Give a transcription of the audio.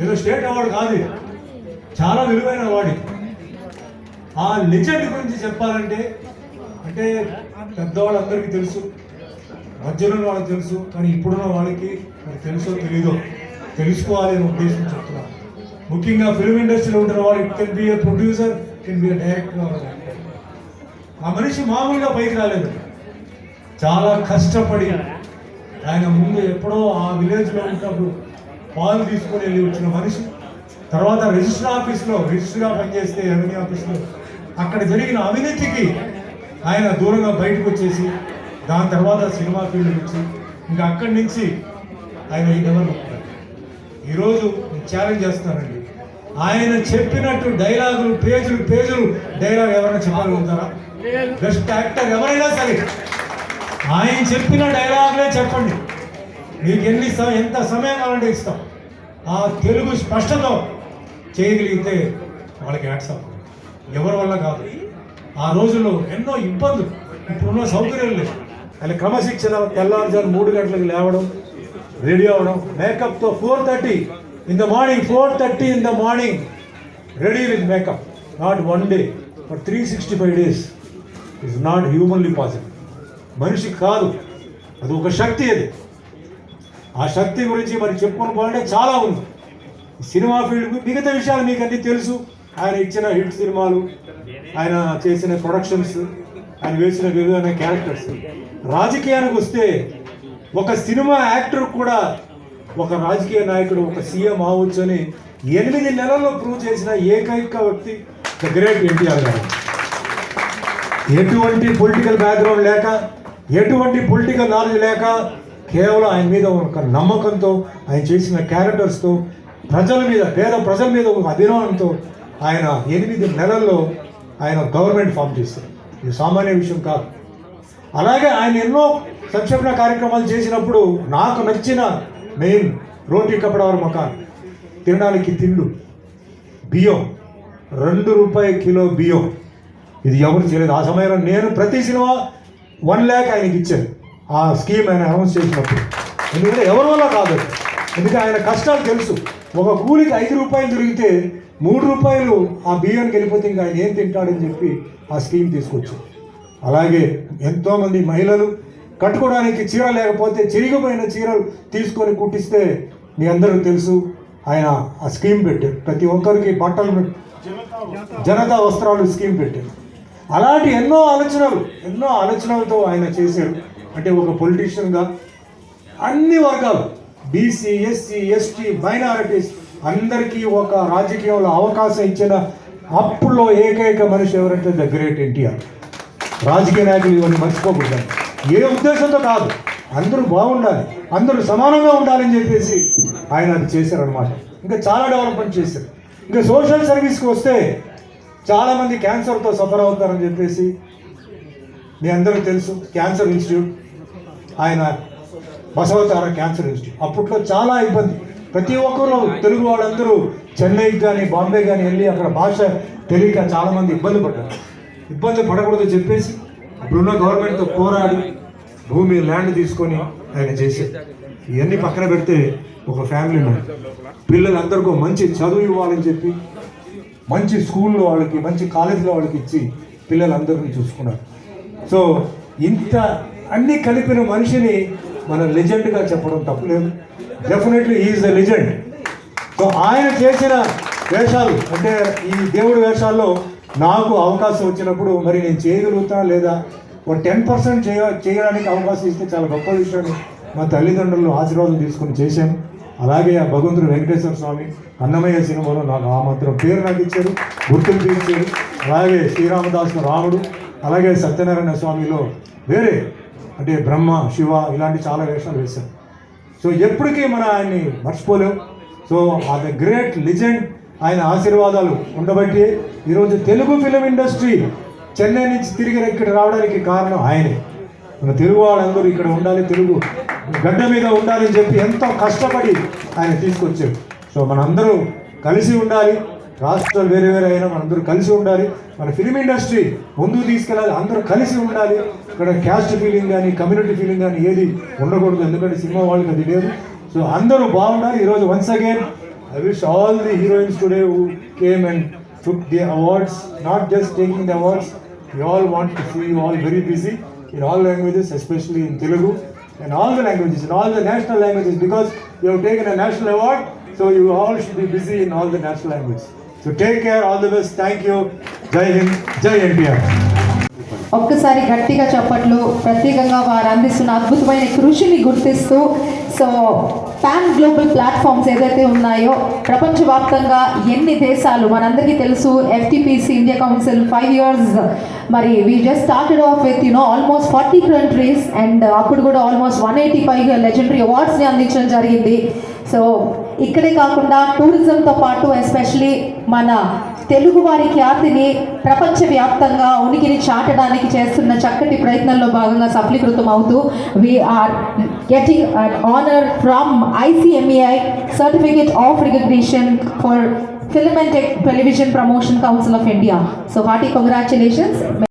ఏదో state award కాదు, చాలా విలువైన అవార్డు. ఆ లెజెండ్ గురించి చెప్పాలంటే అంటే పెద్దవాళ్ళందరికీ తెలుసు, మధ్యలో వాళ్ళకి తెలుసు, కానీ ఇప్పుడున్న వాళ్ళకి మరి తెలుసో తెలీదో తెలుసుకోవాలి అనే ఉద్దేశం చెప్తున్నాను. ముఖ్యంగా ఫిల్మ్ ఇండస్ట్రీలో ఉంటున్న వాళ్ళు it can be A producer, can be A director. ఆ మనిషి మామూలుగా పైకి రాలేదు, చాలా కష్టపడి ఆయన ముందు ఎప్పుడో ఆ విలేజ్లో ఉన్నప్పుడు పాలు తీసుకొని వెళ్ళి వచ్చిన మనిషి. తర్వాత రిజిస్టర్గా పనిచేస్తే రెవెన్యూ ఆఫీస్లో అక్కడ జరిగిన అవినీతికి ఆయన దూరంగా బయటకు వచ్చేసి దాని తర్వాత సినిమా ఫీల్డ్ వచ్చి ఇంకా అక్కడి నుంచి ఆయన ఈ లెవెల్ ఉంటారు. ఈరోజు నేను ఛాలెంజ్ చేస్తానండి, ఆయన చెప్పినట్టు డైలాగులు పేజీలు డైలాగ్ ఎవరైనా చెప్పగలుగుతారా? బెస్ట్ యాక్టర్ ఎవరైనా సరే ఆయన చెప్పిన డైలాగులే చెప్పండి, మీకు ఎంత సమయం కావాలంటే ఇస్తాం. ఆ తెలుగు స్పష్టత చేయగలిగితే వాళ్ళకి యాక్సెప్ట్, ఎవరి వల్ల కాదు. ఆ రోజుల్లో ఎన్నో ఇబ్బందులు, ఇప్పుడున్న సౌకర్యాలు లేవు. ఆయన క్రమశిక్షణ, తెల్లవారుజాము 3 గంటలకు లేవడం, రెడీ అవ్వడం, మేకప్తో 4:30 in the morning ready with makeup. Not 1 day for 365 days is not humanly possible. మనిషికి కాదు, అది ఒక శక్తి. అది ఆ శక్తి గురించి మరి చెప్పుకొని పోవాలంటే చాలా ఉంది. సినిమా ఫీల్డ్ మిగతా విషయాలు మీకు అన్నీ తెలుసు. ఆయన ఇచ్చిన హిట్ సినిమాలు, ఆయన చేసిన ప్రొడక్షన్స్, ఆయన వేసిన వివిధమైన క్యారెక్టర్స్. రాజకీయానికి వస్తే ఒక సినిమా యాక్టర్ కూడా ఒక రాజకీయ నాయకుడు, ఒక సీఎం అవ్వచ్చు అని 8 నెలల్లో ప్రూవ్ చేసిన ఏకైక వ్యక్తి ద గ్రేట్ ఎన్టీఆర్ గారు. ఎటువంటి పొలిటికల్ బ్యాక్గ్రౌండ్ లేక, ఎటువంటి పొలిటికల్ నాలెడ్జ్ లేక, కేవలం ఆయన మీద ఒక నమ్మకంతో, ఆయన చేసిన క్యారెక్టర్స్తో, పేద ప్రజల మీద ఒక అభిమానంతో ఆయన 8 నెలల్లో ఆయన గవర్నమెంట్ ఫామ్ చేశారు. ఇది సామాన్య విషయం కాదు. అలాగే ఆయన ఎన్నో సంక్షేమ కార్యక్రమాలు చేసినప్పుడు నాకు నచ్చిన మెయిన్ రోటీ కపడావర్ మకాన్, తినడానికి తిండు, బియ్యం, ₹2 కిలో బియ్యం. ఇది ఎవరు చేయలేదు ఆ సమయంలో. నేను ప్రతి సినిమా 1 lakh ఆయనకి ఇచ్చాను ఆ స్కీమ్ ఆయన అనౌన్స్ చేసినప్పుడు. ఎందుకంటే ఎవరి వల్ల కాదు, ఎందుకంటే ఆయన కష్టాలు తెలుసు. ఒక కూలికి ₹5 దొరికితే ₹3 ఆ బియ్యానికి వెళ్ళిపోతే ఇంకా ఆయన ఏం తింటాడని చెప్పి ఆ స్కీమ్ తీసుకొచ్చారు. అలాగే ఎంతోమంది మహిళలు కట్టుకోవడానికి చీర లేకపోతే చిరిగిపోయిన చీరలు తీసుకొని కుట్టిస్తే మీ అందరికీ తెలుసు, ఆయన ఆ స్కీమ్ పెట్టారు. ప్రతి ఒక్కరికి బట్టలు, జనతా వస్త్రాలు స్కీమ్ పెట్టారు. అలాంటి ఎన్నో ఆలోచనలతో ఆయన చేశాడు. అంటే ఒక పొలిటీషియన్గా అన్ని వర్గాలు, బీసీ, ఎస్సీ, ఎస్టీ, మైనారిటీస్ అందరికీ ఒక రాజకీయంలో అవకాశం ఇచ్చిన అప్పుల్లో ఏకైక మనిషి ఎవరంటే ద గ్రేట్ ఎన్టీఆర్. రాజకీయ నాయకులు ఇవన్నీ మర్చిపోకూడదు. ఏ ఉద్దేశంతో కాదు, అందరూ బాగుండాలి, అందరూ సమానంగా ఉండాలని చెప్పేసి ఆయన అది చేశారనమాట. ఇంకా చాలా డెవలప్మెంట్ చేశారు. ఇంకా సోషల్ సర్వీస్కి వస్తే చాలామంది క్యాన్సర్తో సఫర్ అవుతారని చెప్పేసి మీ అందరికీ తెలుసు. క్యాన్సర్ ఇన్స్టిట్యూట్, ఆయన బసవతార క్యాన్సర్ ఇన్స్టిట్యూట్. అప్పట్లో చాలా ఇబ్బంది, ప్రతి ఒక్కరు తెలుగు వాళ్ళందరూ చెన్నైకి కానీ బాంబే కానీ వెళ్ళి అక్కడ భాష తెలియక చాలామంది ఇబ్బంది పడకూడదు చెప్పేసి ఇప్పుడున్న గవర్నమెంట్తో పోరాడి భూమి, ల్యాండ్ తీసుకొని ఆయన చేశారు. ఇవన్నీ పక్కన పెడితే ఒక ఫ్యామిలీ మ్యాన్, పిల్లలందరికీ మంచి చదువు ఇవ్వాలని చెప్పి మంచి స్కూల్లో వాళ్ళకి, మంచి కాలేజీలో వాళ్ళకి ఇచ్చి పిల్లలందరినీ చూసుకున్నారు. సో ఇంత అన్నీ కలిపిన మనిషిని మనం లెజెండ్గా చెప్పడం తప్పులేదు. Definitely is the legend. So ఆయన చేసిన వేషాలు అంటే ఈ దేవుడి వేషాల్లో నాకు అవకాశం వచ్చినప్పుడు మరి నేను చేయగలుగుతాను లేదా ఒక 10% చేయడానికి అవకాశం ఇస్తే చాలా గొప్ప విషయాన్ని మా తల్లిదండ్రులు ఆశీర్వాదం తీసుకుని చేశాను. అలాగే ఆ భగవంతుడు వెంకటేశ్వర స్వామి అన్నమయ్య సినిమాలో నాకు ఆ మాత్రం పేరు నాకు ఇచ్చారు, గుర్తింపు ఇచ్చారు. అలాగే శ్రీరామదాసు రాముడు, అలాగే సత్యనారాయణ స్వామిలో వేరే అంటే బ్రహ్మ, శివ ఇలాంటి చాలా వేషాలు వేశారు. సో ఎప్పటికీ మనం ఆయన్ని మర్చిపోలేం. సో ఆ ద గ్రేట్ లెజెండ్ ఆయన ఆశీర్వాదాలు ఉండబట్టి ఈరోజు తెలుగు ఫిలిం ఇండస్ట్రీ చెన్నై నుంచి తిరిగి ఇక్కడ రావడానికి కారణం ఆయనే. మన తెలుగు వాళ్ళందరూ ఇక్కడ ఉండాలి, తెలుగు గడ్డ మీద ఉండాలని చెప్పి ఎంతో కష్టపడి ఆయన తీసుకొచ్చారు. సో మనందరూ కలిసి ఉండాలి, రాష్ట్రాలు వేరే అయినా మనందరూ కలిసి ఉండాలి. మన ఫిలిం ఇండస్ట్రీ ముందుకు తీసుకెళ్ళాలి, అందరూ కలిసి ఉండాలి. ఇక్కడ క్యాస్ట్ ఫీలింగ్ కానీ, కమ్యూనిటీ ఫీలింగ్ కానీ ఏది ఉండకూడదు. ఎందుకంటే సినిమా వాళ్ళకి అది లేదు. సో అందరూ బాగున్నారు ఈరోజు. Once again I wish all the heroines today who came and took the awards, not just taking the awards. We all want to see you all very busy in all languages, especially in Telugu and all the languages, in all the national languages, because you have taken a national award, so you all should be busy in all the national languages. So take care, all the best, thank you, Jai Hind, Jai NTR. ఒక్కసారి గట్టిగా చప్పట్లు. ప్రత్యేకంగా వారు అందిస్తున్న అద్భుతమైన కృషిని గుర్తిస్తూ so pan global platforms ఏదైతే ఉన్నాయో ప్రపంచవ్యాప్తంగా ఎన్ని దేశాలు మనందరికీ తెలుసు. FTPC ఇండియా కౌన్సిల్ 5 years మరి we just started off with almost 40 countries and అప్పుడు కూడా ఆల్మోస్ట్ 180 పైగా లెజెండరీ అవార్డ్స్ని అందించడం జరిగింది. సో ఇక్కడే కాకుండా టూరిజంతో పాటు ఎస్పెషలీ మన తెలుగు వారి ఖ్యాతిని ప్రపంచవ్యాప్తంగా ఉనికిని చాటడానికి చేస్తున్న చక్కటి ప్రయత్నంలో భాగంగా సఫలీకృతం అవుతూ we're getting an honour from ICMEI certificate of recognition for Film and Television Promotion Council of India. So hearty congratulations.